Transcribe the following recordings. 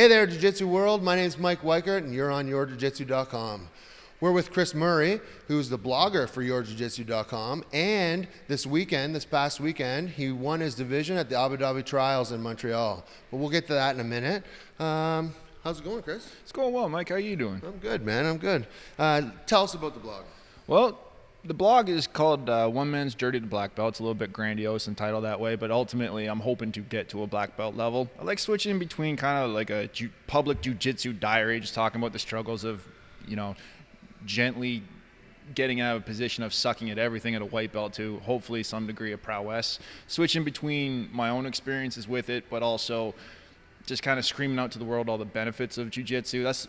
Hey there, Jiu-Jitsu world. My name is Mike Weichert, and you're on yourjiujitsu.com. We're with Chris Murray, who's the blogger for yourjiujitsu.com, and this past weekend, he won his division at the Abu Dhabi trials in Montreal. But we'll get to that in a minute. How's it going, Chris? It's going well, Mike. How are you doing? I'm good, man. I'm good. Tell us about the blog. Well, the blog is called One Man's Journey to Black Belt. It's a little bit grandiose and titled that way, but ultimately I'm hoping to get to a black belt level. I like switching in between kind of like a public jiu-jitsu diary, just talking about the struggles of, gently getting out of a position of sucking at everything at a white belt to hopefully some degree of prowess. Switching between my own experiences with it, but also just kind of screaming out to the world all the benefits of jiu-jitsu. That's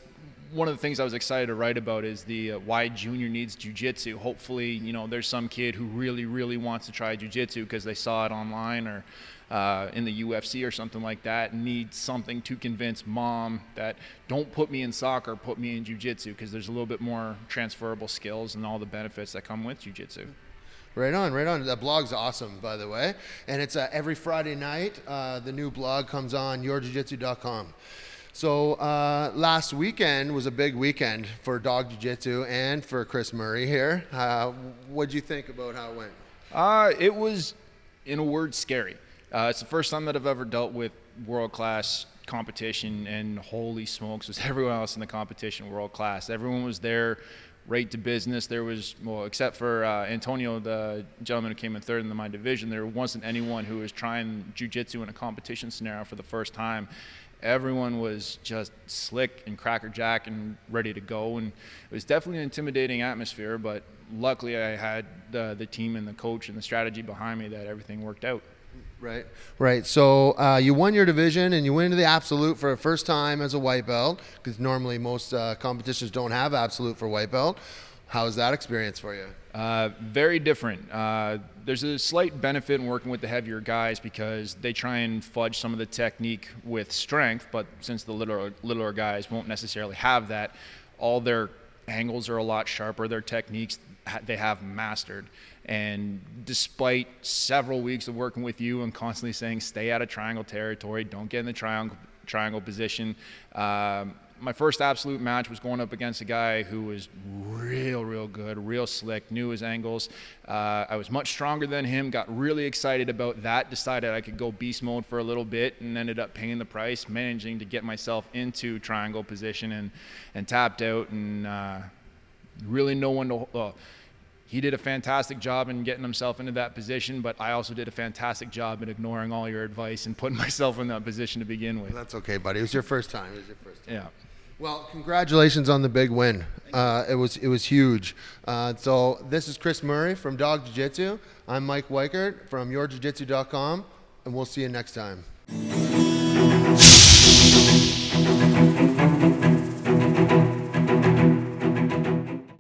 one of the things I was excited to write about is the why junior needs jiu-jitsu. Hopefully, there's some kid who really, really wants to try jiu-jitsu because they saw it online or in the UFC or something like that, and needs something to convince mom that don't put me in soccer, put me in jiu-jitsu, because there's a little bit more transferable skills and all the benefits that come with jiu-jitsu. Right on, right on. That blog's awesome, by the way. And it's every Friday night. The new blog comes on yourjiujitsu.com. So last weekend was a big weekend for Dog Jiu-Jitsu and for Chris Murray here. What'd you think about how it went? It was, in a word, scary. It's the first time that I've ever dealt with world-class competition, and holy smokes, was everyone else in the competition world-class. Everyone was there, right to business. There was, well, except for Antonio, the gentleman who came in third in my division, there wasn't anyone who was trying jiu-jitsu in a competition scenario for the first time. Everyone was just slick and crackerjack and ready to go, and it was definitely an intimidating atmosphere, but luckily I had the team and the coach and the strategy behind me that everything worked out. Right. So you won your division and you went into the absolute for the first time as a white belt, because normally most competitions don't have absolute for white belt. How was that experience for you? Very different. There's a slight benefit in working with the heavier guys because they try and fudge some of the technique with strength, but since the littler guys won't necessarily have that, all their angles are a lot sharper, their techniques they have mastered. And despite several weeks of working with you and constantly saying stay out of triangle territory, don't get in the triangle position, my first absolute match was going up against a guy who was real good, real slick, knew his angles. I was much stronger than him, got really excited about that, decided I could go beast mode for a little bit, and ended up paying the price, managing to get myself into triangle position and tapped out, and really no one to... He did a fantastic job in getting himself into that position, but I also did a fantastic job in ignoring all your advice and putting myself in that position to begin with. That's okay, buddy. It was your first time. Yeah. Well, congratulations on the big win. It was huge. So this is Chris Murray from Dog Jiu-Jitsu. I'm Mike Weichert from yourjiujitsu.com, and we'll see you next time.